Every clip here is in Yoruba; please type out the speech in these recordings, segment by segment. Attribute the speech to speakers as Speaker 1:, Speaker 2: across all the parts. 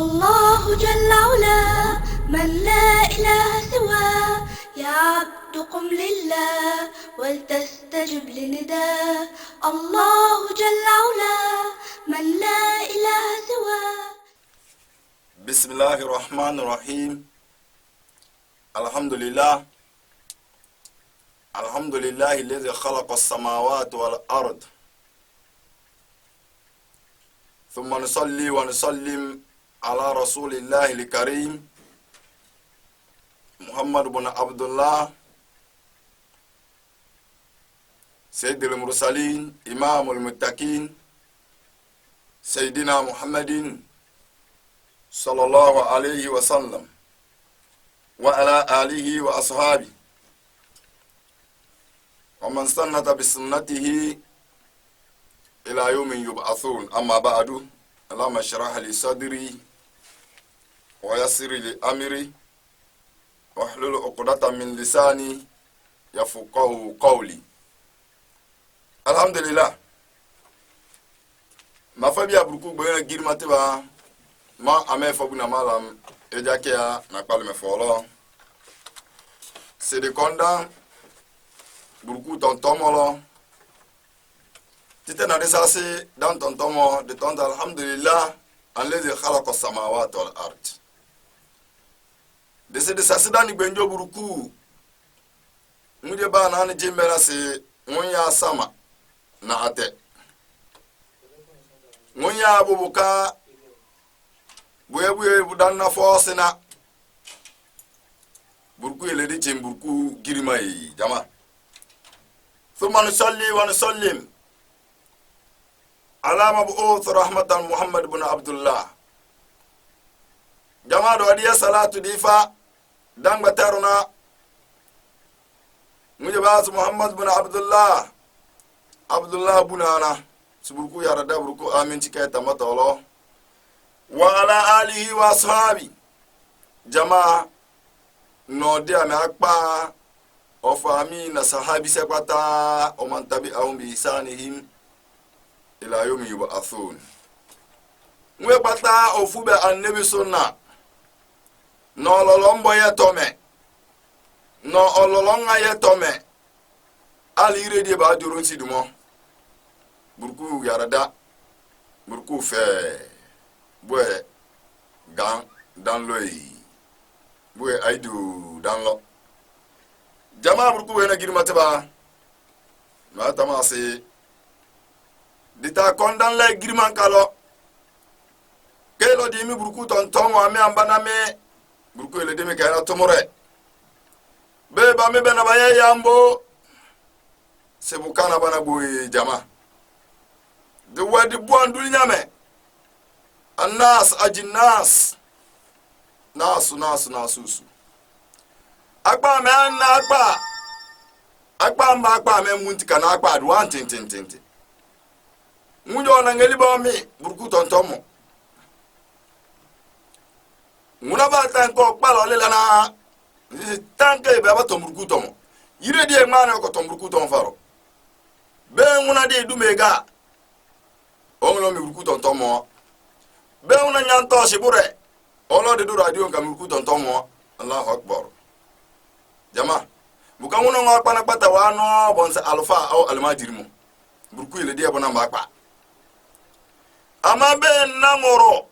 Speaker 1: الله جل علا من لا إله سواه، يا عبد قم لله ولتستجب لنداه. الله جل علا من لا إله سواه.
Speaker 2: بسم الله الرحمن الرحيم. الحمد لله الذي خلق السماوات والأرض، ثم نصلي ونسلم على رسول الله الكريم محمد بن عبد الله، سيد المرسلين إمام المتقين، سيدنا محمد صلى الله عليه وسلم وعلى آله وأصحابه ومن سنة بسنته إلى يوم يبعثون. أما بعد، اللهم اشرح لي صدري ويسر لي أمري واحلل عقدة من لساني يفقهوا قولي. الحمد لله. ما فبيا بروكو بينا غيرماتبا ما امي فبنا مالام اجاكيا نقبل مفولو سيدي كوندا بروكو تونتومولو تيتنا رساسي دان تونتومو دي تونت. الحمد لله الذي خلق السماوات والارض. de se de sasidani gbenjo buruku muje ba na ni jimbera se won ya sama na ate won ya bubuka buye budan na fosina buruku ele de jimburuku girimai jama. thumma nusalli wa nusallim ala mab'uth rahmatan muhammad ibn abdullah. jama do adiya salatu difa dang bataruna mujabas muhammad bin abdullah bunana suburku ya rada burku amin cika tamatolo wa ala alihi wa ashabi. jama no dia me akpa of ami na sahabi sekwata o man tabi'ahum bi ihsanihim ila yawmi yub'athun. Mwe pata ofube annabi sunna no ololombo ye tome no ololonga ye tome ali redi ba duro sidumo burku yarada burku fe bwe gan dan loyi bwe aidu dan lo. jama burku wena girmataba ma tamase dita kondan le girman kalo kelo di mi burku ton tomo ame ambana me burku ele demi kayra tomore be ba me bena ba yambo se bukana bana boy jama de wadi buandul nyame annas ajinnas nasusu agba me na agba me muntika na agba du antintintinte munyo na ngeli ba mi burku tontomo muna ba tan ko palo le lana tanke be ba tomruku tomo yire die mana ko tomruku tomo faro be muna de dumega onlo mi ruku tontomo be muna nyanto shibure onlo de du radio ngam ruku tontomo. Allahu akbar. jama buka muna ngwa pana pata wa no bonse alfa au almajirimu ruku ile die bona mbakpa ama be namoro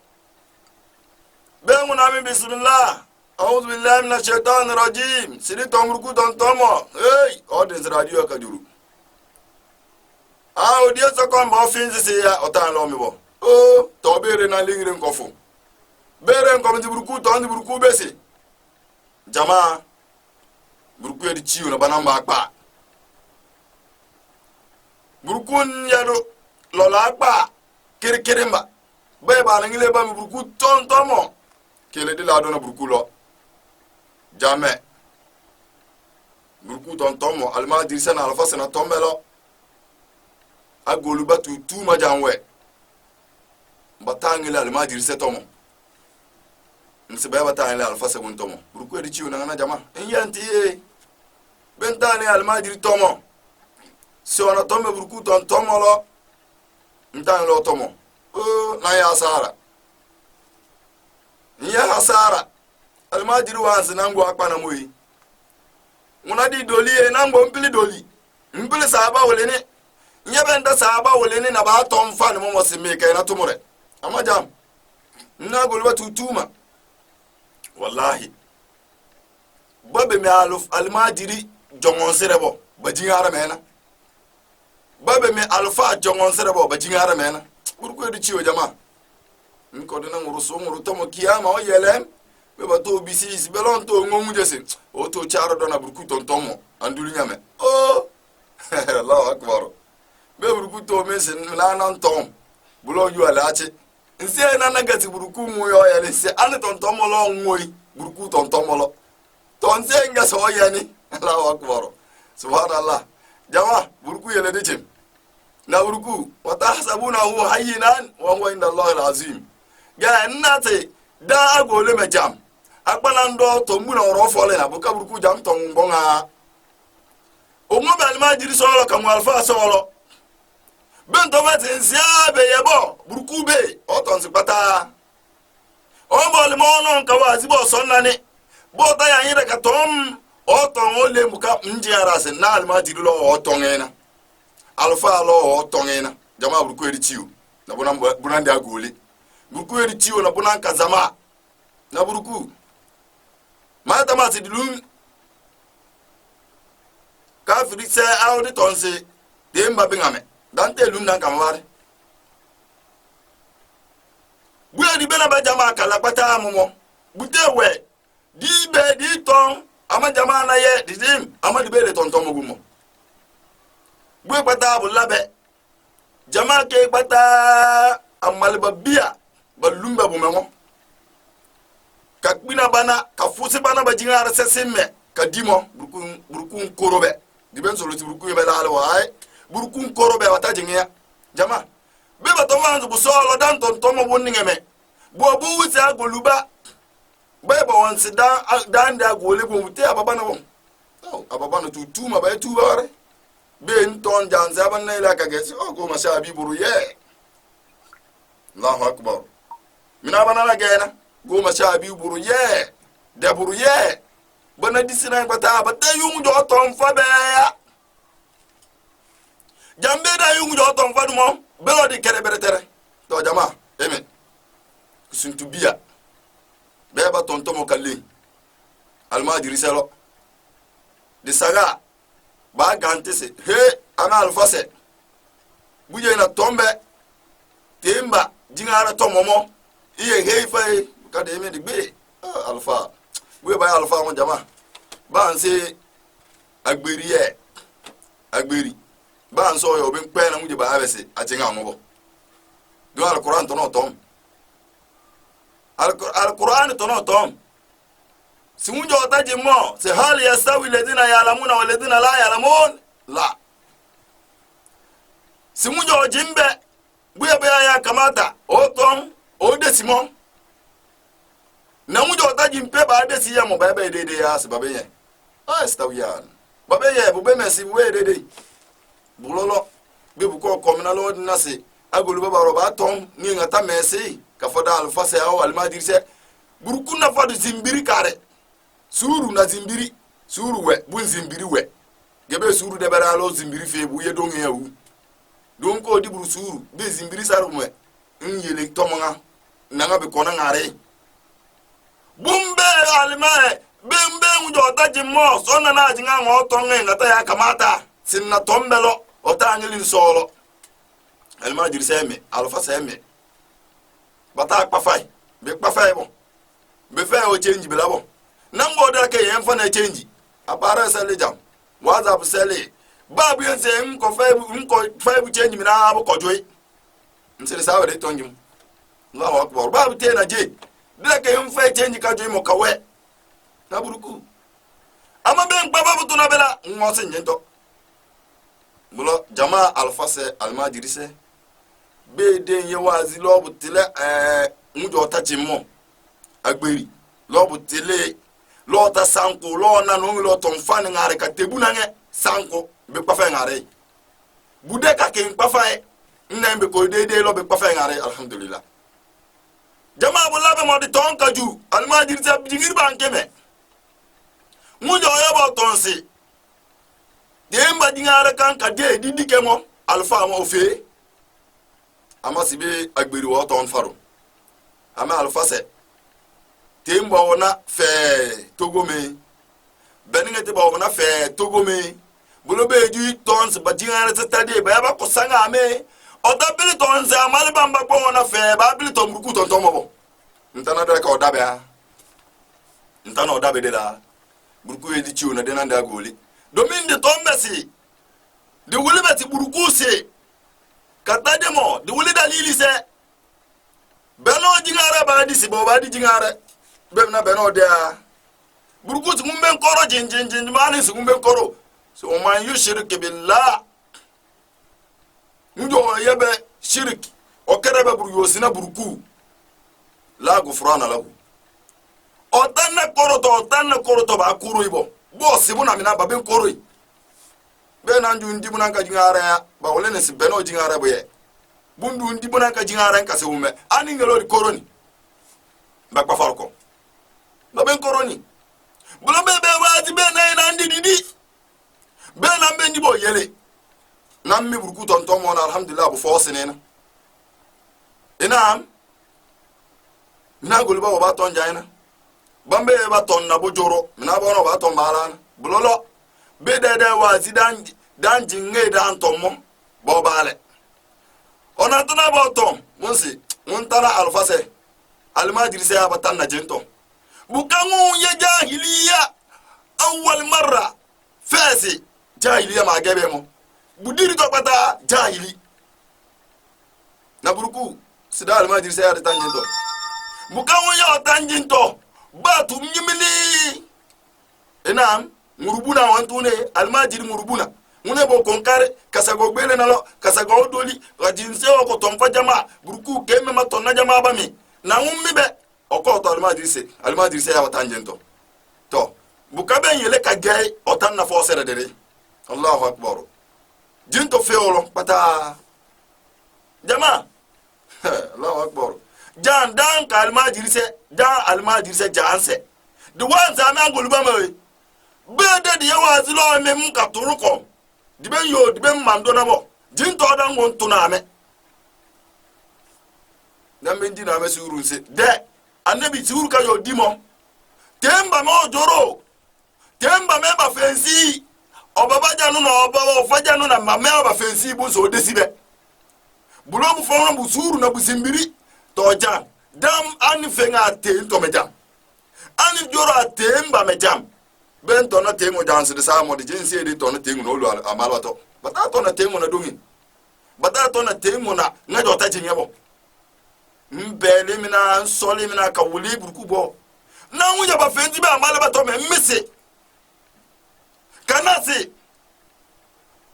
Speaker 2: bengu nami bismillah a'udhu billahi minash shaitanir rajim sidi tomruku tontomo hey audience radio kaduru audience ko mbo finzi se ya otan lo mi bo o to bere na lingire nkofu bere nko mi buruku to ndi buruku besi jama buruku edi chiu na banamba akpa buruku nyado lola akpa kirikirima beba na ngile ba mi buruku tontomo kele de la dona burkulo jamais burku ton tomo alma dirisa na alfa sana tombelo agolu batu tu ma janwe batangile alma dirisa tomo msibe batangile alfa segun tomo burku edi chiu na jama enyanti bentane alma diri tomo si ona tome burku ton tomo lo ntangilo tomo na ya sara asara almajiri wansi nango akpana moyi munadi doli nango mpili doli mpili sahaba woleni nyebe nda sahaba woleni na ba tom fan mo mosime kay na tumure amajam na golba tutuma wallahi babe mi aluf almajiri jongon serebo bajingara mena babe mi alfa jongon serebo bajingara mena burko edu ciwo jama nko dina nguru tomo kiyama o yelem be bato bisi belon to ngomu jese o to charo dona burku tontomo andulu nyame oh Allahu akbar be burku to mesen milana tom bulo yu alache nse na nagati burku mu yo ya nse an tontomo lo ngoi burku tontomo lo tonse nga so yani Allahu akbar subhanallah jama burku yele de chem na burku wa tahsabunahu hayyinan wa huwa inda Allahi alazim ga nnate da agole mejam akpana ndo to mbu na oro fole na buka burku jam to ngbonga o mo bal ma jiri solo kan alfa solo ben to mate nsia be yebo burku be o to nsipata o bol mo non ka wazi bo sonnani bo ta ya yire ka tom o to ole muka nji arase na al ma jiri lo o to ngena alfa lo o to ngena jama burku eri ciu na bunandi agole burku eri ciu na bunan kazama na burku mata mati dilum kafiri se awdi tonse de mbabe ngame dante lum nan kamare buya di bena ba jama kala pata momo butewe di be di ton ama jama na ye didim ama di be le tonton mogumo buya pata bu labe jama ke pata amal babia balumba bu memo kakbina bana ka fusi bana ba jingara sesimme ka dimo burkun korobe diben solo ti burkun be la ay burkun korobe wata jingia jama be ba to wanzu bu solo dan ton tomo wonni ngeme bo bu wuti agoluba be ba wansi dan da gole bo muti ababa na won ababa na tutuma ba tubare be nton janza ban na ila ka gesi o go masha bi buru ye Allahu akbar mina bana na gena goma sha bi buru ye de buru ye bana disina bata bata yungu do ton fa be ya jambe da yungu do ton fa dum belo di kere bere tere to jama amen kusuntu biya be ba ton to mo kalli alma diriselo de saga ba gante se he ana alfase buje na tombe temba jingara to momo iye heifa kada yeme digbe alfa we ba alfa mo jama ba nse agberi ba nso yo bin pe na mu je ba abese ajenga ngobo do alquran to no tom alquran to no tom simunjo otaje mo se hali yasawi alladhina ya'lamuna wal ladhina la ya'lamun la simunjo jimbe buya baya ya kamata o tom o desimo na mujo otaji mpe ba adesi ya mo ba be dede ya se babe ye stawiyan babe ye bu be mesi we dede bulolo be bu ko komna lo dinase agolu baba roba tom ni ngata mesi ka foda alfa se aw almadir se burku na fodu zimbiri kare suru na zimbiri suru we bu zimbiri we gebe suru de bara lo zimbiri fe bu ye don yawu don ko di buru suru be zimbiri saru me nyele tomonga nanga be kona ngare bumbe almae bembe ngujo otaji mo sona na jinga ngo tonge ngata ya kamata sinna tombelo ota anyili solo alma dirseme alfa seme bata kpafai be kpafai bon be fe o change be labo nambo da ke yen fa na change apara sele jam whatsapp sele babu yen se nko five change mi na abo kojoi nsere sawe de tonjim Allahu akbar babu te na je dile ke yen fa change ka joi mo kawe na buruku ama be nkpa babu to na bela nwo se nyento bulo jamaa alfase almajirise be den ye wazi lo butile ngujo tachi mo agberi lo butile lo ta sanko lo na no lo ton fan ngare ka tebu na nge sanko be pafa ngare bude ka ke pafa nna be ko dede lo be pafa ngare alhamdulillah jama bulla be modi ton kaju almajiri sa jingir banke me mujo yobo tonsi demba dingara kan ka de didike mo alfa mo fe ama sibe agberi wo ton faro ama alfa se temba wona fe togome beninga te ba wona fe togome bulo be ju tons ba dingara sa tade ba ko sanga me oda bili tons amali bamba ko wona fe ba bili to mruku ton tomo bo ntana da ka oda be ha ntana oda be de la buruku edi chiu na de na nda goli domin de tombesi de wuli beti buruku se kata demo de wuli dalili se beno jingara ba di si bo ba di jingara be na beno de buruku ti mumben koro jinjin mani si mumben koro so man yushrik billah mujo yebe shirk o kerebe buru yosina buruku la gufrana lahu otanna koroto ba kuru ibo bo sibuna mina ba ben koroi be nan ju ndi bunan ka jingara ya ba wole ne si beno jingara boye bundu ndi bunan ka jingara ka se wume ani ngelo di koroni ba pa farko ba ben koroni bulo be waji be na ndi didi be nan be ndi bo yele nan mi burku tonton mo na alhamdulillah bu fosinena inam mina goluba ba ton jaina bambe ba ton na bujoro mina bono ba ton balana bulolo be de wazi dan jinge dan tomo bo bale ona tuna ba tom munsi mun tara alfase almajiri sai ba tan na jento bukangu ya jahiliya awwal marra fasi jahiliya ma gabe mo budiri to pata jahili na buruku sida almajiri sai ya tan jento bukangu ya tan jento batu mnyimili enam murubuna wantune almajiri murubuna mune bo konkare kasago gbele nalo kasago doli rajinse ko tonfa jama buruku kemme ma tonna jama bami na ummi be oko to almajiri se ya watanjento to bukabe yele ka gay otan na fo sere dere Allahu akbar jinto feolo pata jama Allahu akbar jan dan ka almajiri se janse de wanza na goluba mawe bede de yawazi lo me mun ka turuko dibe yo dibe mando na bo jinto dan won tuname na mendi na mesuru se de anabi tiuru ka yo dimo temba mo joro temba me ba fensi obaba janu na obaba ofajanu na mame ba fensi bu so desibe bulo bu fon bu suru na bu simbiri tojan dam ani fenga te to mejam ani joro atemba mejam ben to na tengo jansi de samo de jinsi de to na tengo no lu amalwato bata to na tengo na dungi bata to na tengo na ngajo ta jinyebo mbele mina soli mina ka wuli burkubo na wuya ba fendi ba amalba to me misi kanasi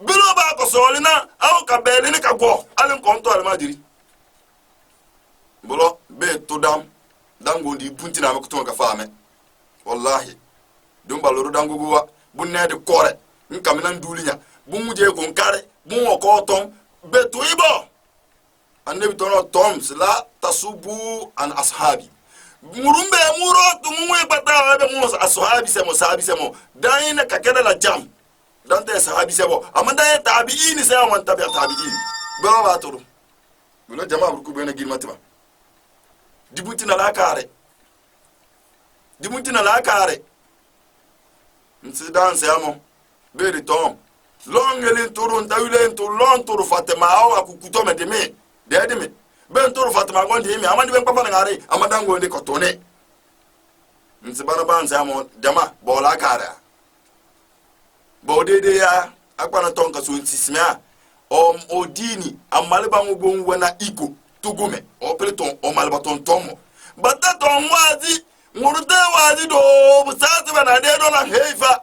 Speaker 2: bilo ba ko soli na aw ka bele ni ka go alin konto almajiri bolo be to dango ndi punti na ko to ka faame wallahi dum baloro dango gowa bunne de kore nkamina ndulinya bumuje ko nkare bun ko tom be to ibo annabi tono tom sila tasubu an ashabi murumbe muro tumwe bata be mo ashabi semo sahabi semo daina kakeda la jam dante sahabi semo amanda tabi'in sa man tabi'in belo ba turu belo jama burku bena girmatiba dibuti na la kare nsidan se amo beri tom longeli turu ntawile nturu lon turu fatema aw akukuto me demi dedemi ben turu fatema gondi mi amandi ben papa ngare amadango ndi kotone nsibana ban se amo jama bola kare bodede ya akwana tonka so nsismia odini amaliba ngubonwa na iko tugume o pleton o malbaton tomo bataton wazi ngurute wazi do busati bana de do na heifa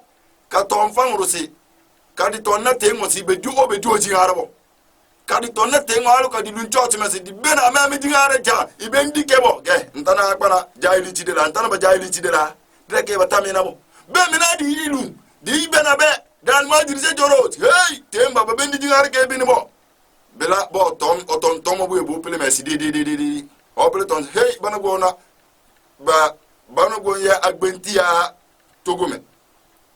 Speaker 2: ka ton fangurusi kadi ton na tengo si be du jingarabo kadi ton na tengo alu kadi lun church mesi di bena ma mi jingare ja ibendi kebo ge ntana akwana jaili chidela ntana ba jaili chidela dreke batamina bo be mina di ilu di bena be dan ma dirse jorot hey temba ba bendi jingare ke bini bo bela bo ton oton tomo bu ebu pele mesi di obele ton hey bana gona ba bana go ya agbentia togome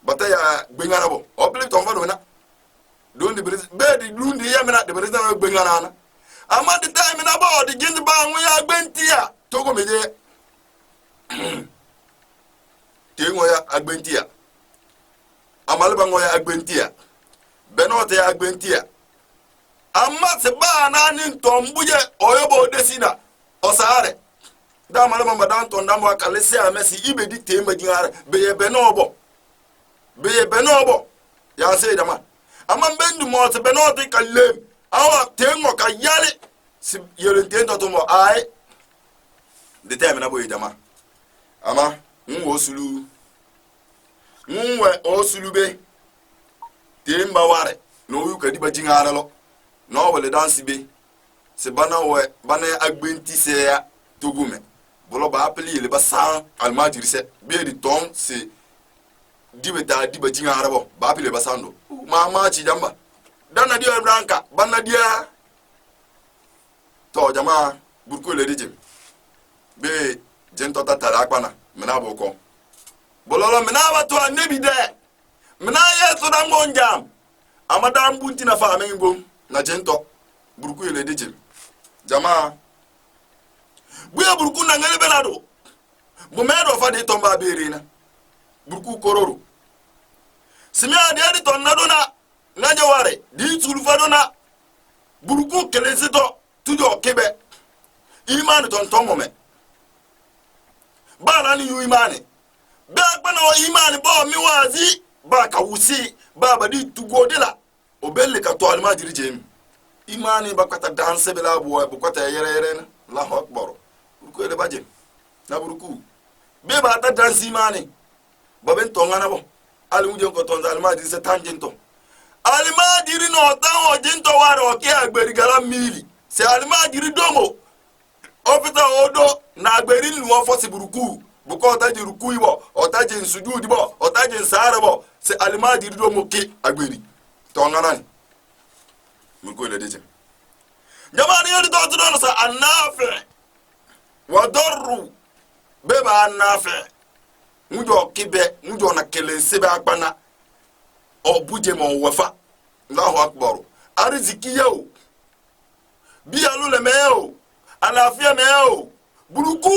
Speaker 2: bata ya gbengana bo obele ton fado na don de be di lundi ya mena de president gbengana na ama de time na ba de gindi ba nwe ya agbentia togome je tengo ya agbentia amalba ngo ya agbentia benote ya agbentia amma se ba na ni ntombuje oyobo desina osare da malama madan to ndamo akalese amesi ibedi temba jingare beye benobo ya se dama amma bendu mo se benote kalem awa tengo kayale si yelente to mo ai de teme na boye dama ama nwo sulu nwe osulube temba ware no yu kadi ba jingare lo no wele dansi be se bana we bana agbenti se ya togume bolo ba apeli le basan almajiri se be di ton se diba jingare bo ba apeli basando mama chi jamba dana dia branka bana dia to jama burko le dijim be jento tata akwana mena boko bololo mena watu anebi de mena yeso da ngonjam amada mbunti na fa amengo na jento burku ile dijim jama buya burku na ngale benado bu medo fa de tomba berina burku kororo simia de tonnado na nganje ware di tulfado na burku kelesito tujo kebe imani ton tomome ba nani yu imani ba bana o imani bo mi wazi ba ka wusi ba ba di tugodela obelle ka to almajiri jem imani ba kwata danse bela bo ba kwata yere na Allahu akbar burku ele baje na burku be ba ta danse imani ba ben to ngana bo ali muje ko to almajiri se tangento almajiri no tan o jinto waro o ke agberi gala mili se almajiri domo ofita odo na agberi lu won fosi burku buko otaji ruku ibo otaji nsujudi bo otaji nsare bo se almajiri domo ke agberi to ngana ni burku ele deje jamani yodi to tudo sa anafi wa darru beba anafi mujo kibe mujo na kelense be akpana obuje mo wefa Allahu akbar ariziki yo bi alule meyo alafia meyo buruku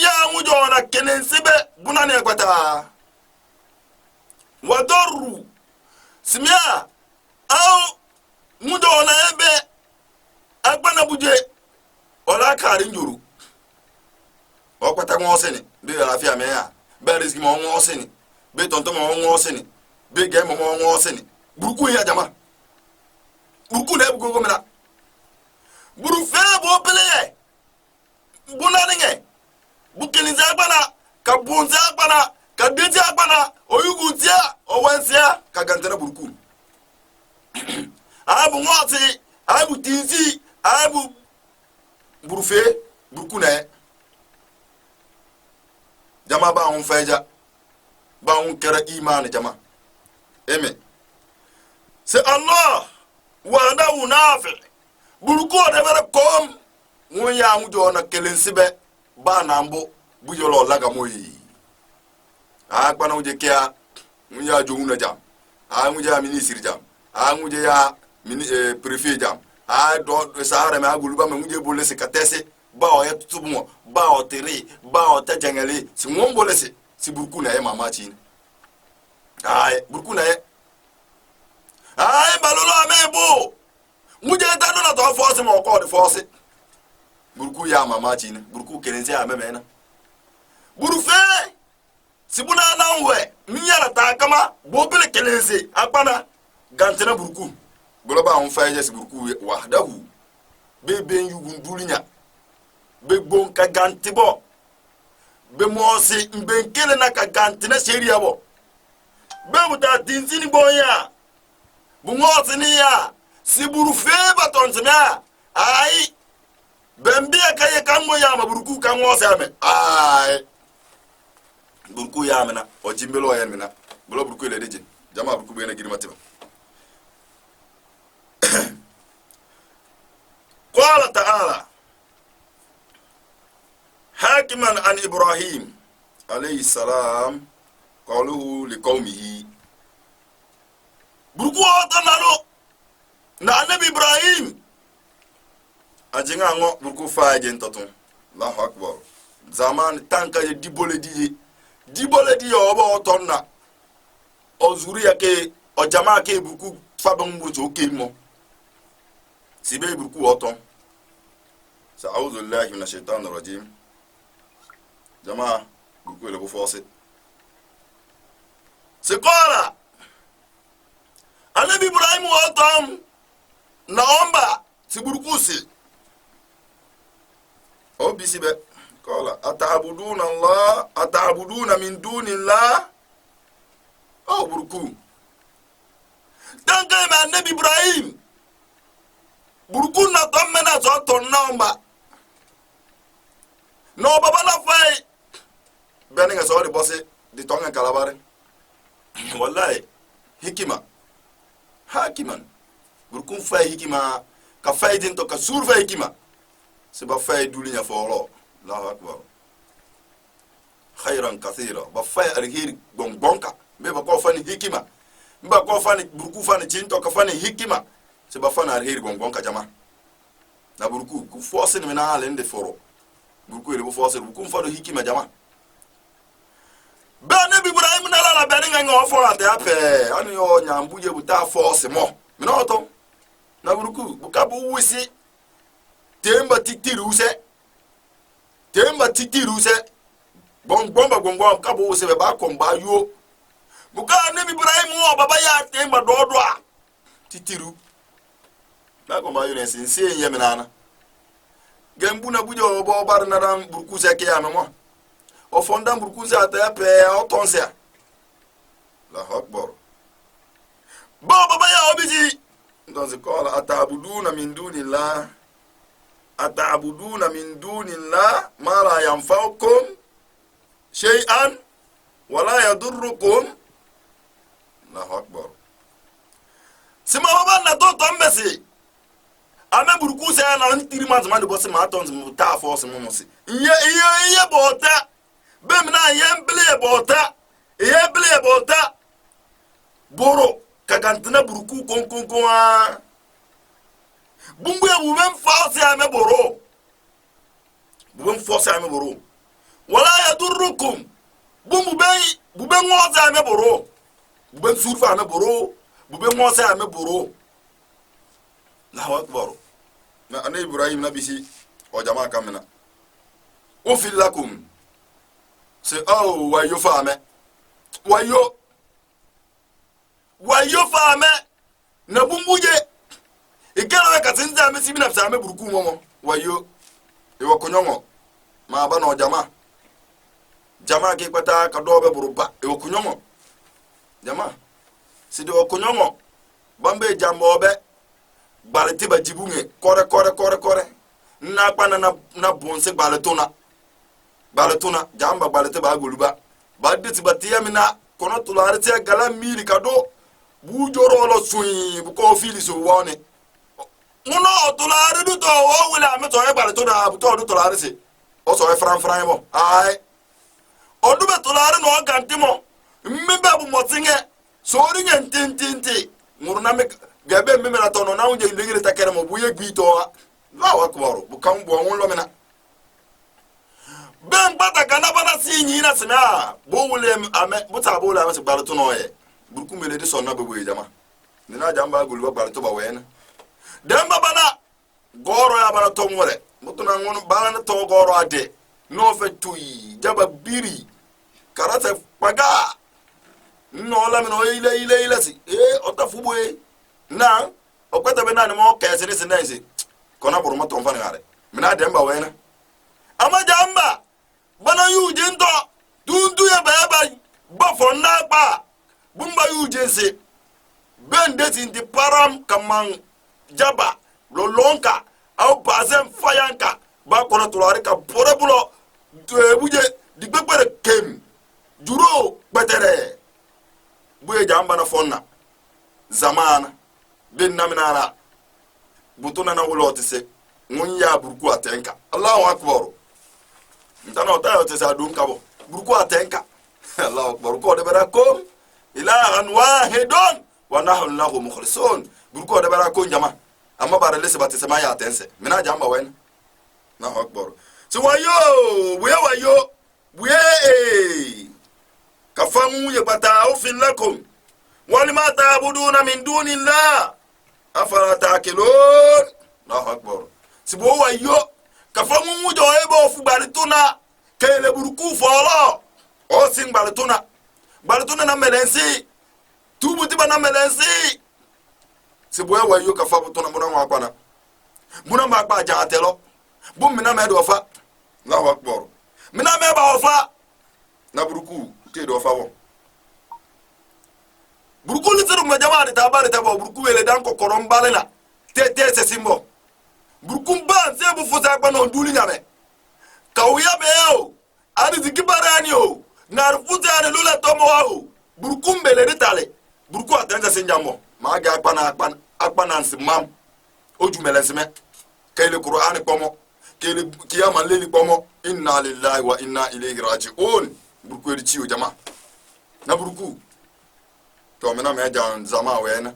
Speaker 2: ya mujo na kelense be bunane kwata wa darru simia au mujo na ebe agbana buje ola kari njuru o kwata mo sene be alafia meya be riziki mo sene be tonto mo sene be ge mo sene buruku ya jama buruku na bugo gomena buru fe bo peleye bunani nge bukeniza agbana ka bunza agbana ka deji agbana oyugutia owensia ka gantena buruku abu ngoti abu tinzi abu burufe buruku na jama ba on feja ba on kera iman jama amen se Allah wa da unafi buruku de bere kom won ya mu jo na kelensibe ba na mbo bujolo laga moyi akpana uje kia mun ya jo una jam a mu ja ministre jam a mu ja mini préfet jam a do sahara me agulu ba mu je bolle se katese ba o ya tutumo ba o tere ba o ta jangale si mon bolle se si buruku na e mama chin ay buruku na e ay balolo amebo muje ta do na to force mo ko de force buruku ya mama chin buruku kelense amemena burufe sibuna na nwe minyara ta kama bobele kelense akpana gantena buruku goloba on faje si buruku wahdahu be ben yugundulinya be gbon ka gantibo be mosi mbenkele na ka gantina sheria bo be muta tinzini boya bu ngosi ni ya si burufe batonzina ai bembia kaye kango ya maburuku kango same ai buruku ya mena o jimbelo ya mena bolo buruku le deje jama buruku be na girma tiba qala ta'ala hakiman an Ibrahim alayhi salam qawluhu liqaumihi burku tanalo na anabi Ibrahim ajinga ngo burku faaje ntoton Allahu akbar zaman tanka ye dibole di obo otonna ozuri yake o jamaa ke burku fabon mbujo kemo sibe burku oton sa'udhu billahi minash shaitanir rajim jamaa burku le bu force c'est quoi anabi Ibrahim oton naomba si burku si o bisibe kola ata'buduna min dunillah o burku tanga ma nabi Ibrahim burku na tomena so ton naomba no baba na fay beni nga so di bosse di tonga kalabare wallahi hikima hakiman burku fay hikima ka fay din to ka sur fay hikima se ba fay dulinya folo Allahu akbar khairan kathira ba fay alheri bonbonka me ba ko fani hikima mba ko fani burku fani cinto ka fani hikima se ba fani alheri bonbonka jama na burku ku force ni na alende foro burku ile bu force burku fado hikima jama ba nabi Ibrahim na la ba nga ngo foro ate ape ani yo nyambu je buta force mo mi no to na burku bukabu wisi temba titiru se bongbomba kabo se be ba komba yo buka nabi Ibrahim o baba ya temba dodo a titiru na komba yo ne sinse yemenana gembu na bujo bo bar na ram burku se ke amemo o fonda burku se ata pe o tonse la akbar baba ya obiji donc kola atabuduna min dunillah ma la yanfa'ukum shay'an wa la yadurrukum Allahu akbar sima baba na to tombesi ame burku se na ntiri manzuma de bosse ma tons mu ta force mu musi iye bota bem na yemble bota boro kagantina burku konkon a bumbu ya buben force ame boro wala yadurrukum bumbu buben ngoza ame boro buben surfa ame boro buben ngoza ame boro Allahu akbar na ane Ibrahim nabisi o jamaa kamena o filakum se wayo fame wayo fame na bumbuje ikela ka tinza me sibi na fame burku momo wayo e wakonyongo ma ba no jamaa ke kwata ka dobe buruba e wakonyongo jamaa si do wakonyongo bambe jambobe balati ba jibunge kore na pana na bonse baletuna jamba balati ba goluba ba diti batia mina kono tulare te gala mili kado bujoro lo suyi bu ko fili so wone muno tulare du to o wala me to e baletuna bu to du tulare se o so e fran mo ai o du be tulare no gantimo mmebe bu motinge so ri ntintinti muruna me gabe me na to no na unje ndingire takere mo bu ye gbito la wa kwaro bu kan bu won lo mena ben bata kana bana sinyi na sina bo wule ame buta bo wule ame se gbaruto no ye burku mele de sonna bebo ye jama ni na jamba gulu gbaruto ba wena dem baba na goro ya bana to ngore mutuna ngono bana to goro ade no fe tuyi jaba biri karate paga no la mino ile si otafubo na okwata be na ni mo kese ni sinense kona buru mo to mfa ngare mina dem ba wena ama jamba bana yuje ndo dundu ya baba bafo na pa bumba yuje se bendet in the param kaman jaba lolonka au bazem fayanka ba kono tulare ka porebulo buje digbere kem juro betere buye jamba na fonna zamana bin naminara butuna na wulotise mun ya burku atenka Allahu akbar ntana ota te sa dum kabo burku atenka Allah akbar ko de barakom ilahan wahidun wa nahnu lahu mukhlisun burku de barakom jama amma bara lese bate sama ya tense mina jamba wen Allahu akbar so wayo buye kafamu yabata ufin lakum walima ta'buduna min dunillah afala ta'qilun Allahu akbar sibo wayo kafamu jo ebo fu balituna kele burku folo o sin balituna na melensi tubu tiba na melensi sibo wayo kafamu tuna muna wakwana muna makba jaatelo bum mina me do fa Allahu akbar mina me ba ofa na burku te do fa wo burku ni tsiru ma jama de tabare tabo burku wele dan ko koron balela te se simbo burku ban se bu fusa pa no duli nyame kawya be o ari zikibarani o na rufuta ne lula tomo o burku mbele de tale burku atenda se njamo ma ga akpana nsimam ojumelensime kele qur'an komo kele kiyama leli komo inna lillahi wa inna ilayhi raji'un burku eri ciwo jama na burku to mena me jan zama wena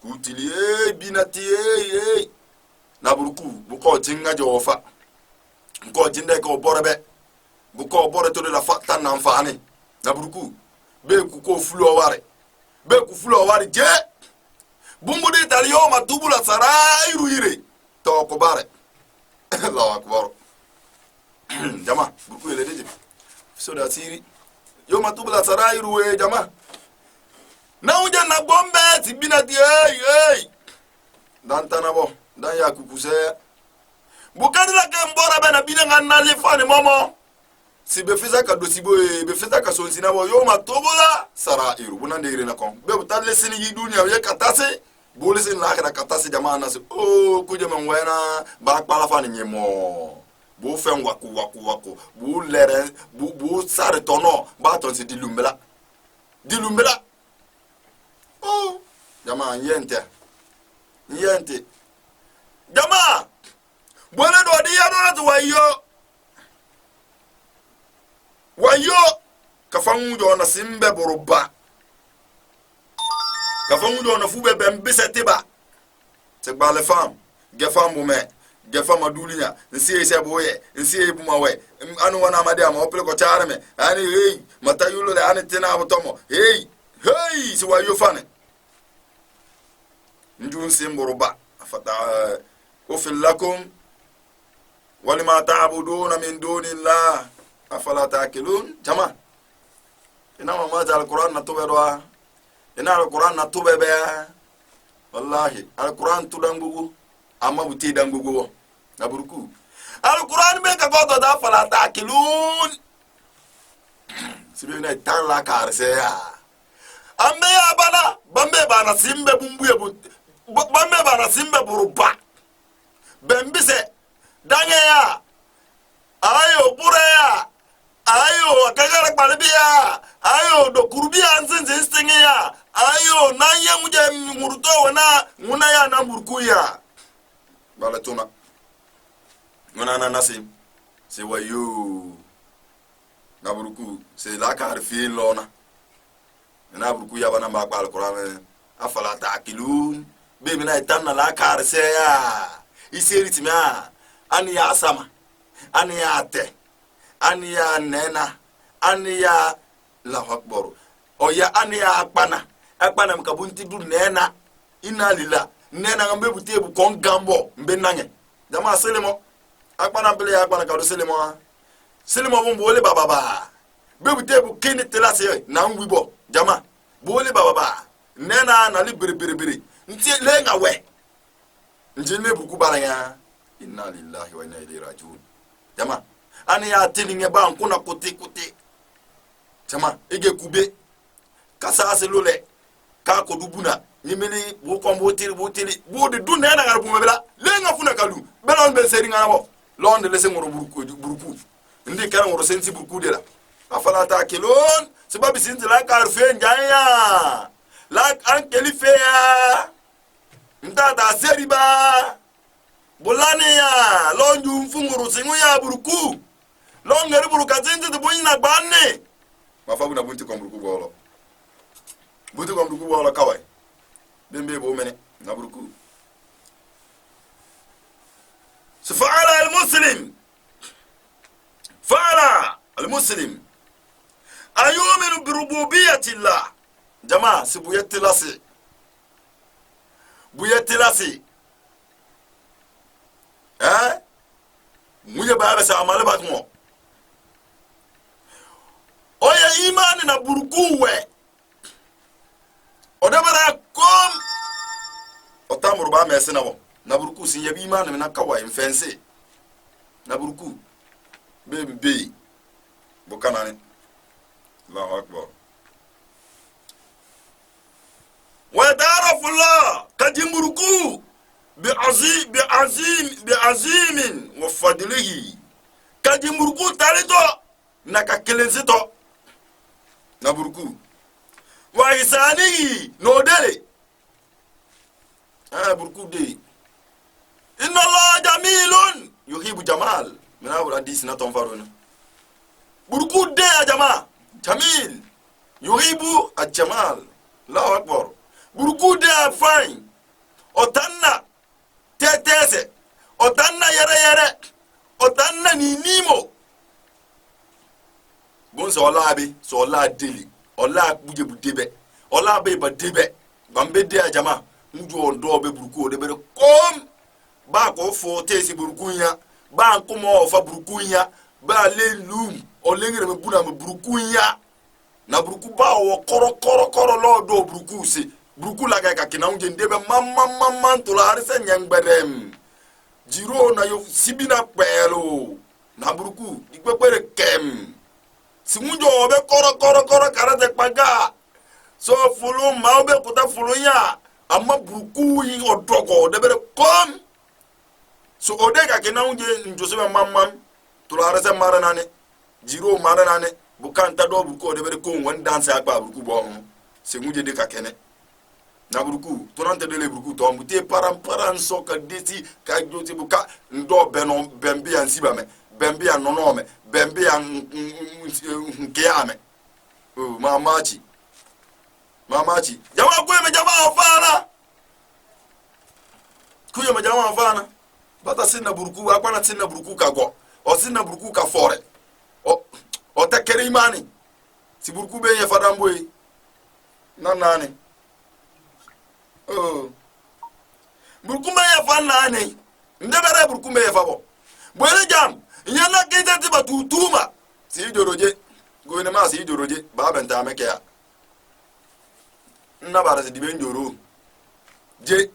Speaker 2: kutili binati na burku buko jinga jofa ko jinde ko borebe buko bore to de la fakta na mfani na burku be ku ko fulo ware je bumbudi tal yoma tubula sarairu ire to ko bare Allahu akbar jama burku ele deje so da siri yoma tubula sarairu we jama na unja na bombe tibinati dan tanabo dan ya kukuse bukadila ke mbora bena bina ngana lifani momo si be fisa ka dosibo be fisa ka sonsina bo yoma tubula sarairu bunande ire na kon be butalle sini yi dunya ye katase bolisin la ka katase jama na se o ku jama wena ba kpala fani nyemo bu fen waku bu lere bu sare tono ba ton si dilumbela oh jama yente jama bwana do di yano to wayo kafangu do na simbe boruba kafangu do na fube bembesete ba te ba le fam gefam bume gefam adulinya nsi ese boye nsi ebuma we anu wana amade ama opele ko charme ani matayulo le ani tena abotomo si wayo fane njun simburuba afata ufil lakum walima ta'buduna min dunillah afala ta'qilun jama ina ma ta alquran na tubedwa ina alquran na tubebe wallahi alquran tudangugu amma buti dangugu na burku alquran be ka godo da afala ta'qilun sibe na tan la karse ya ambe ya bana bambe bana simbe bumbuye bambe bana simbe buruba bembise dange ya ayo bureya ayo akagara balbiya ayo do kurbiya nzinzi stinge ya ayo nanye muje muruto wana nguna ya na burkuya balatuna nguna na nasi se wayo na burku se la karfi lona na burkuya bana ma qal qur'an afala ta'qilun be mina itanna la karse ya iseri timia ani ya sama ani ya ate ani ya nena ani ya Allahu akbar o ya ani ya akpana mkabunti du nena ina lila nena ngambe butebu kon gambo mbe nange jama selemo akpana bele ya akpana kadu selemo bombo ole baba be butebu kini telase na ngwibo jama bo ole baba nena na li biri nti lenga we njine buku baranya inna lillahi wa inna ilayhi rajiun jama ani ya tilinge ba nkuna kote jama ege kube kasa aselole ka ko dubuna nyimeli bu ko mbotiri bu de dunna na garbu mebela lenga funa kalu belon be seri ngabo londe lese ngoro burku ndi kan ngoro sensi burku de la afala ta kilon sababu sinti la karfe njaya la ankeli feya ntata seriba bulani ya lonju mfunguru singu ya burku lo ngari buru kazinti de bunyina gbanne mafa buna bunti kom buruku bolo bunti kom buruku bolo kawai dembe bo mene na buruku fa'ala al-muslim ayuminu bi rububiyyati llah jamaa si buyetilasi muje baabe sa amale batmo oya imani na burukuwe odabara kom otamuru ba mesena wo na buruku sin yabi imani na kawa infense na buruku bembe bokanani Allahu akbar wa ta'arafu Allah kajimburuku بعظيم وفضله كجمركو تالتو نكا كلنسيتو نبركو وإحسانه نودلي بركو دي إن الله جميل يحب جمال من أول حديث نتنفرون بركو دي يا جماعة جميل يحب الجمال الله أكبر بركو دي فاين otanna tetese otanna yere otanna ninimo bon so labi so la deli ola buje budebe ola be ba debe bambe de ajama nju ondo be buruku de bere kom ba ko fo tesi burukunya ba ko mo fa burukunya ba le lum o lengere me buna me burukunya na buruku ba wo koro lo do buruku si buruku la ga kina unje ndebe mamma tula harisa nyangberem jiro na yo sibina pelo na buruku igbepere kem simunjo obe koro karate paga so fulu ma obe kuta fulu ya amma buruku yi odogo debere kom so odega kina unje njosebe mamma tula harisa maranane jiro maranane bukanta do buruku debere ko won dance agba buruku bo simunje de kakene na buruku tonante de le buruku to mbute param soka desi ka joti buka ndo benon bembe an sibame bembe an nonome bembe an nkiame mamachi jamaa kuye jamaa ofana kuye jamaa ofana bata sinna buruku akwana sinna buruku ka go o sinna buruku ka fore o tekere imani si buruku be ye fadamboy nanane burkume ya fanane ndebere burkume ya fabo bwele jam nyana kete tiba tutuma si joroje goyene ma si joroje ba benta ameke ya na bara si diben joro je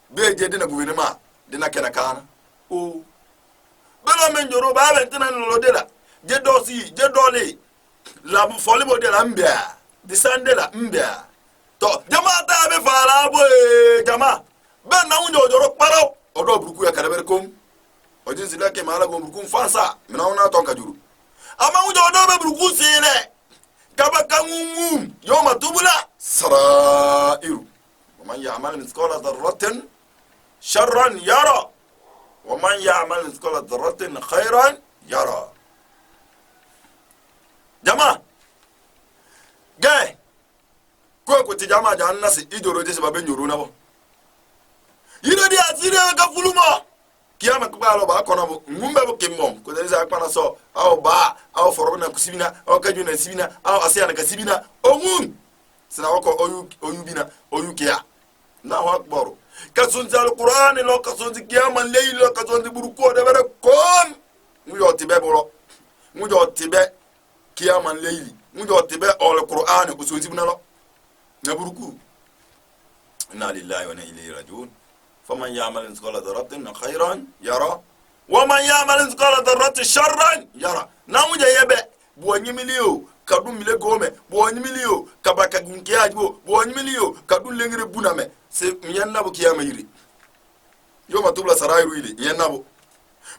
Speaker 2: beje dina goyene ma dina kena kana belo men joro ba benta na lo dela je dosi je dole la foli bo dela mbia disandela mbia to jama ta be fara boy jama ben na unjo joro paro odo buruku ya karaber kom ojin sila ke mala go buruku fansa mina una tonka juru ama unjo odo be buruku sile kaba kangum yoma tubula sarairu waman ya'mal mithqala dharratin sharran yara waman ya'mal mithqala dharratin khairan yara jama gay ko ti jama janna si idoro de sababe nyoro na bo yino di azire ga fuluma kiyama ko balo ba kono bo ngumbe bo kimmom ko de za akwana so aw foro na kusibina aw kajuna sibina aw asiana kasibina omun sina wako oyubina oyukia na wa akbar kasunzi alquran lo kasunzi kiyama leilo kasunzi buruko de bere kom nguyo tibe boro nguyo tibe kiyama leili nguyo tibe alquran usunzi bunalo نبركو إنا لله وإنا إليه راجعون فمن يعمل مثقال ذرة خيرا يرى ومن يعمل مثقال ذرة شرا يرى ناموجا يبه بواني مليو كادو ميلي غومه بواني مليو كباكا غنكياجو بواني مليو كادو لنغري بونامه سي ينابو كياما يري يوم تبلا سرايرو يلي ينابو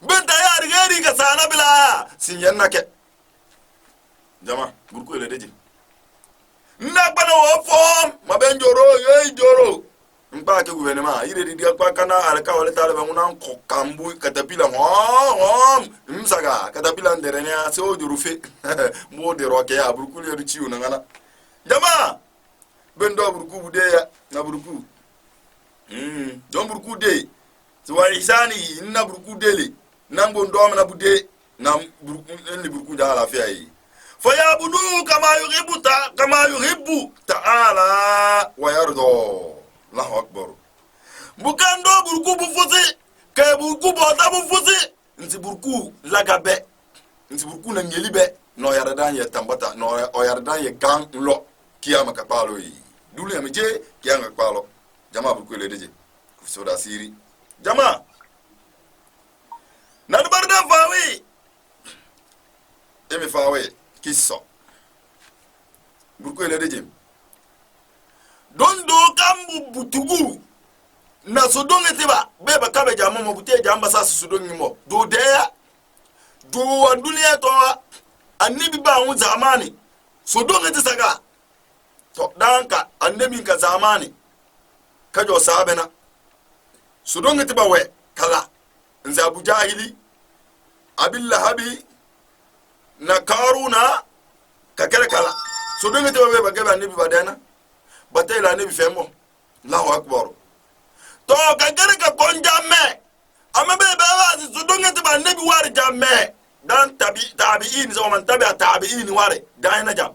Speaker 2: بنت يا رغيري كسانا بلا سي يناكه جماعه بركو يلي دجي na gbana wo fom mabenjoro ye joro mpa ke gouvernement ire di kwa kana alka wala tala ba nguna ko kambu katapila ho msaga katapila nderenya se o jurufe mo de roke ya burku le ciu na ngana jama bendo burku bude ya na burku don burku de so wa isani na burku dele na ngondo na bude na burku ni burku da lafiya yi fa ya budu kama yuhibbu ta'ala wa yardo. Allahu akbar. Bukan do burku bufusi ke burku bota bufusi nti burku lagabe nti burku na ngelibe no yaradan ye tambata no o yaradan ye gang lo kiyama ka palo yi dulu ya meje kiyama ka palo jama burku le deje so da siri jama na barda fawi emi fawi kisso burku le deje don do kambu butugu na sodonge tiba beba kabe jama mo bute jamba sa sodonge mo do deya do dunia to annabi ba hu zamani sodonge ti saga to danka annabi ka zamani kajo sabena sodonge tiba we kala nza abu jahili abillahabi na karuna kakere kala sodonge tiba beba kabe annabi badana batela annabi femo Allahu akbar to kagere ka konjamme amabe baba sudunga tiba nabi wari jamme dan tabi'in so man tabi'in wari dan na jam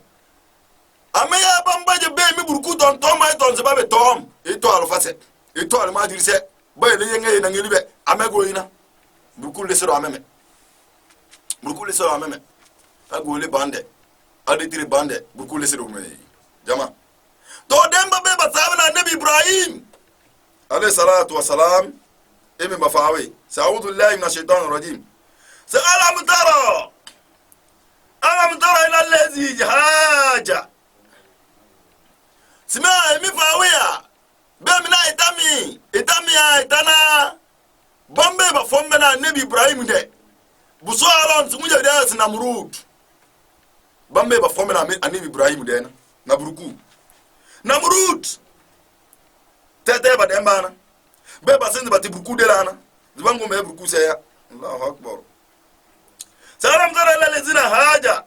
Speaker 2: amaya bambaje be mi burku ton to mai ton sebabe tom ito alfase ito almadirse bay le yenge na ngelibe amego ina burku le sero ameme agole bande aditiri bande burku le sero me jama to demba be basabana nabi Ibrahim عليه الصلاة والسلام إمي مفاوي سأعوذ بالله من الشيطان الرجيم ألم ترى إلى الذي هاج سمع إمي فاوية بمنا إتامي بمبي بفهمنا النبي إبراهيم ده بسؤالون سمجة ده سنمرود بمبي بفهمنا النبي إبراهيم ده نبركو نمرود tete ba demba na be ba sin ba ti burku de lana zibango me burku se ya Allahu akbar salam tara lil ladina haja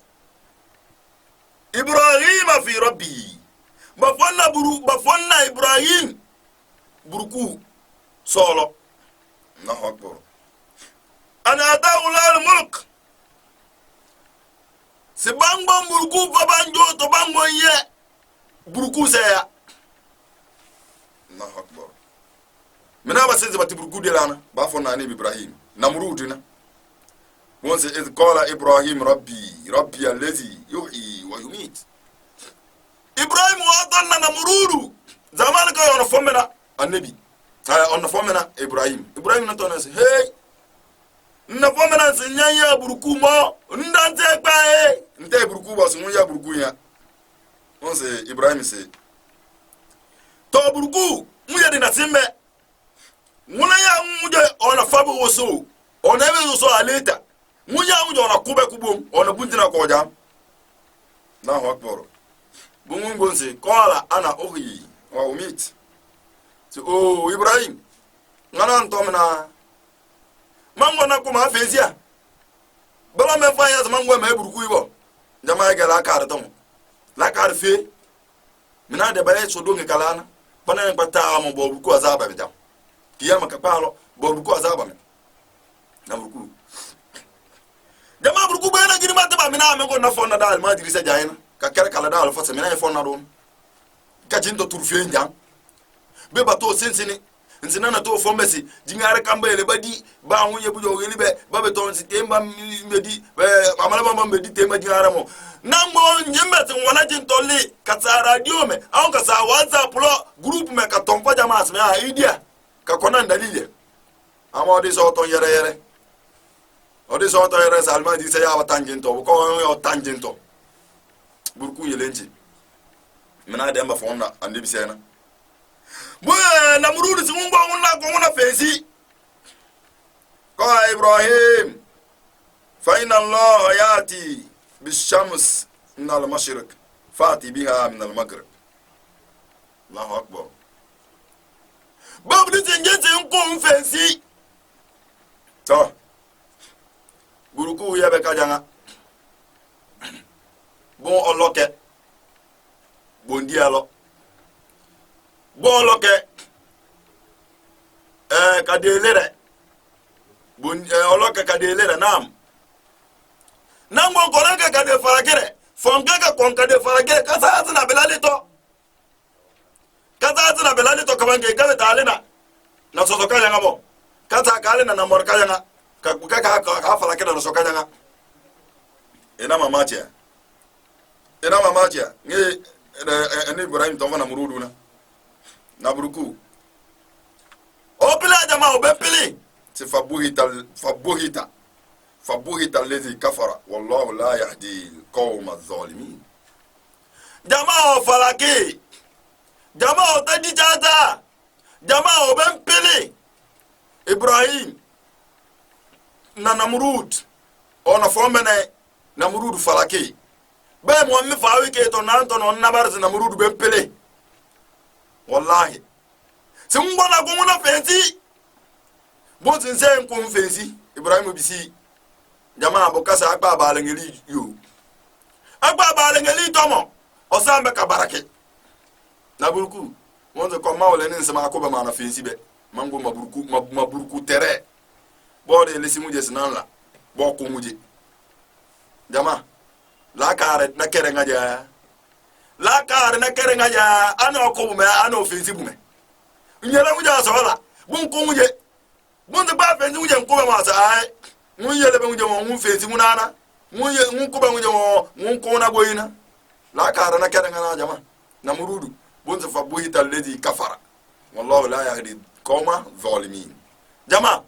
Speaker 2: Ibrahim fi rabbi ba fonna Ibrahim burku solo Allahu akbar ana ata'u al mulk se bango burku fa banjo to bango ye burku se ya Allahu akbar mina ba sai ba burku de lana ba fo na ne Ibrahim namrudina won se iz qala Ibrahim rabbi allazi yuhyi wa yumit Ibrahim wa tanna namrudu zaman ka ona fomena annabi ona fomena Ibrahim na tona se hey na fomena se nyanya burku mo ndante pa nte burku ba so ya burku ya won se Ibrahim se to burgu muye de nasimbe muna ya muje ona fabo woso ona be so aleta muya muje ona kube kubo ona buntina ko jam Allahu akbar bungun se qala ana uhi wa umit so Ibrahim ngana ntomna mango na kuma fezia bala me fa ya mango me burgu ibo jama ga la kar tom la kar fe mina de bare so donge kalana bana ngata mo bobu ko azaba bidam kiyama ka palo bobu ko azaba me na burku jama burku bana giri mata ba mina me ko na fonna dal ma dirisa jayina ka kere kala dal fo se mina e fonna do ka jindo turfe njam be bato sensini nsina na to fo mesi jingare kamba ele badi ba hunye bujo gelibe ba be to nsitemba medi amala ba medi temba jingare mo nango nyembe wala jintoli kata radio me au kasa WhatsApp lo group me ka tonko jama asme a idea ka kona ndalile ama odi so ton yere salma di se ya watangento ko yo tangento burku yelenji mina de mba fonna ande bisena bo na murudu simumba nguna fezi ko Ibrahim fa inna Allah yati بالشمس من المشرق فاتي بها من المغرب الله أكبر babli tinjeti nkum fensi to buruku ya be kajanga bon oloke bon dialo bon oloke kadelere bon oloke kadelere nam bon koranka kade faragere fonga kon kade faragere kasa azna belali to kabange gabe talena na soso kanya ngamo kata kalena na mor kanya ka faragere na soso kanya ina mamatia nge ene Ibrahim tonga na murudu na buruku opila jama obepili ti fabuhita alladhi kafara wallahu la yahdi alqawma adh-dhalimin jama falaki jama otadijata jama obepili Ibrahim na namrud ona fombene namrud falaki be mo mi faawi ke to nan to non nabar na murudu be pele wallahi simbona ko na fensi mo tin se ko fensi Ibrahim bisi jamaa bokasa agba balengeli yo agba balengeli tomo osambe ka barake na buruku mo ze ko mawle ni nsema ko be ma na fensi be mango maburuku tere bo de lesimu je sinanla bo ko muje jamaa la kare na kere ngaja ana ko bume ana ofensi bume nyela muja sola bun ko muje bun de ba fensi muje ko ba ma sa ai mun yele be muje mun fensi munana mun ko ba muje mun ko na boyina la kare na kere ngana jama na murudu bun fa buhita alladhi kafara wallahu la yahdi qawma zalimin jama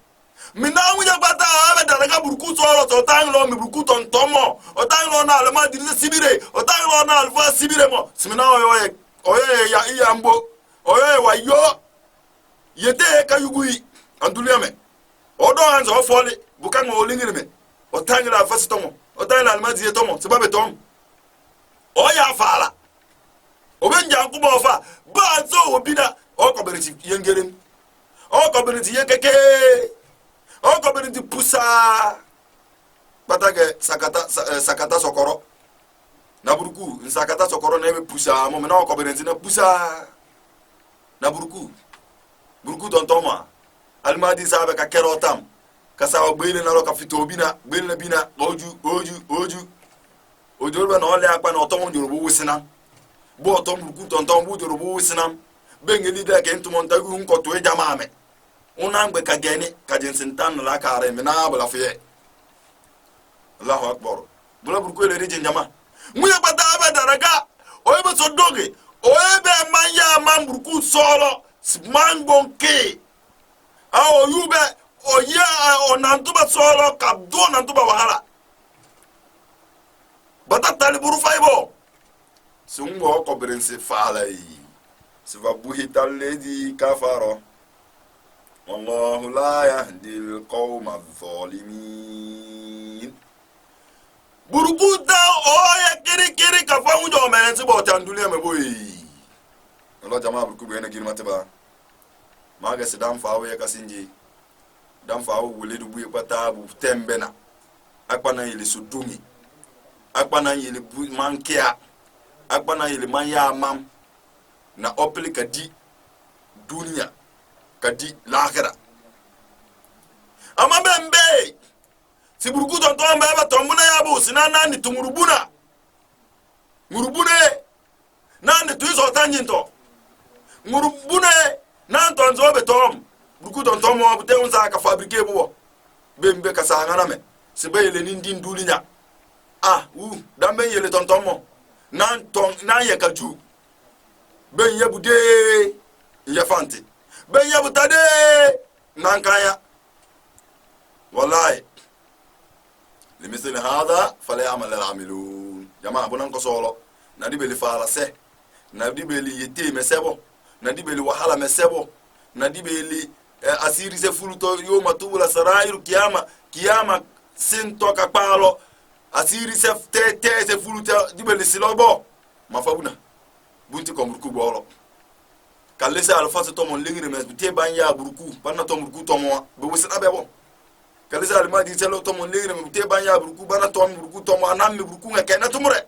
Speaker 2: mina muja bata ave daraga buruku solo to tanglo mi buruku ton tomo o tanglo na alma dirse sibire o tanglo na alfa sibire mo simina oye ya iyambo oye wayo yete ka yugui anduliame odo anzo fole bukan o lingire me o tangla alfa sitomo o tangla alma diye tomo sibabe tom o ya fala o benja ku bo fa ba zo obina o ko beriti yengerem o ko beriti yekeke o ko beriti pusa batage sakata sokoro na buruku sakata sokoro na ebe pusa mo na o ko beriti na pusa na buruku don toma almadi sabe ka kerotam ka sawo beele na lo ka fito bina beele bina oju ba na ole akpa na otomo jorobo wisina bo otom buruku don tom bu jorobo wisina bengeli da ke ntumo ntagu nko to ejamame unangbe ka geni ka jinsintan la kare mina bala fiye Allahu akbar bula burku le rijin jama muya bada ba daraga oyebe so doge oyebe manya man burku solo man bonke a oyube oya onantuba solo kabdo nantuba wahala bata tali buru faibo sungo ko berense falai sifa buhita alladhi kafara wallahu la yahdi alqawma adh-dhalimin burukuta oya kiri ka famu jo men ti bo tandule me boy Allah jama buruku be na girma taba maga sidam faawe ka sinji dam faawo wule du buye pata bu tembena akpana yele sudumi akpana yele mankia akpana yele manya mam na opeli kadi dunia kadi lahira ama bembe si buruku ton ton ba tombuna ya bu sinana ni tumurubuna murubune nani tuiso tanjinto murubune nan ton zo betom buruku ton ton mo bute unsa ka fabriquer bo bembe ka sangana me si bayele nindin dulinya dambe yele ton ton mo nan ton nan ye kaju ben yebude yefanti ben yebutade nankaya wallahi limisli hada fala ya'mal al-amilun jamaa bonan ko solo nadi beli fala se nadi beli yete mesebo nadi beli wahala mesebo nadi beli asiri se fuluto yoma tubula sarairu kiyama sin toka palo asiri se tete se fuluto di beli silobo mafabuna bunti ko murku bolo kalisa alfasa to mon lingre mes te banya burku banna to burku to mo be wosna be bo kalisa alma di selo to mon lingre me te banya burku banna to burku to mo anam me burku nga kena tumure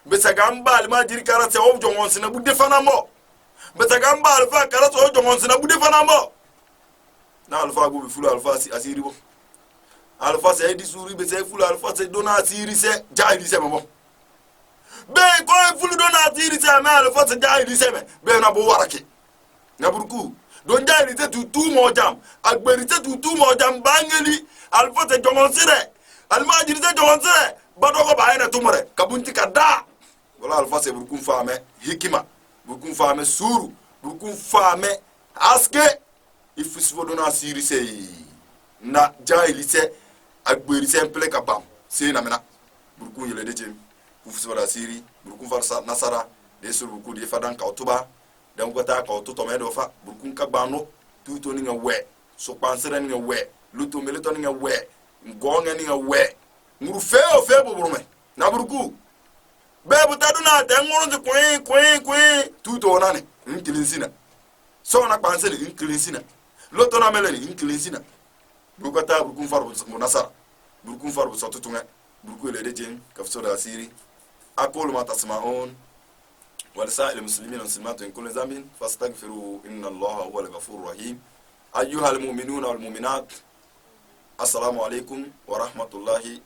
Speaker 2: be sagamba alma di kara se o jongon sina budde fana mo be sagamba alfa kara so jongon sina budde fana mo na alfa go be fulu alfa asiri bo alfa se di suri be se fulu alfa se dona asiri se jaili se mo be ko fulu dona asiri se ma alfa se jaili se be na bo warake na burku don jaili se tutu mo jam agberi se tutu mo jam bangeli alfa se jongon sire alma di se jongon sire badoko ba ina tumare kabunti kada wala alfa se burku fame hikima burku fame suru burku fame aske ifisivo dona asiri se na jaili se agberi simple kabam se na mena burku yele de jem ifisivo da asiri burku farsa nasara de sur burku de fadan ka otuba dan ko ta ka otuto me do fa burku ka gbano tuto ni nga we so pansere ni nga we luto meleto ni nga we ngonga ni nga we nguru fe boburume na burku bebu taduna de ngoro kwin tuto onane nkilinsina so na pansele nkilinsina loto na meleni nkilinsina burku ta burku faru munasara burku faru sotutunga burku ele de jen kafso da asiri aqulu ma tasma'un ولسائر المسلمين والمسلمات من كل ذنب فاستغفروا إن الله هو الغفور الرحيم أيها المؤمنون والمؤمنات السلام عليكم ورحمة الله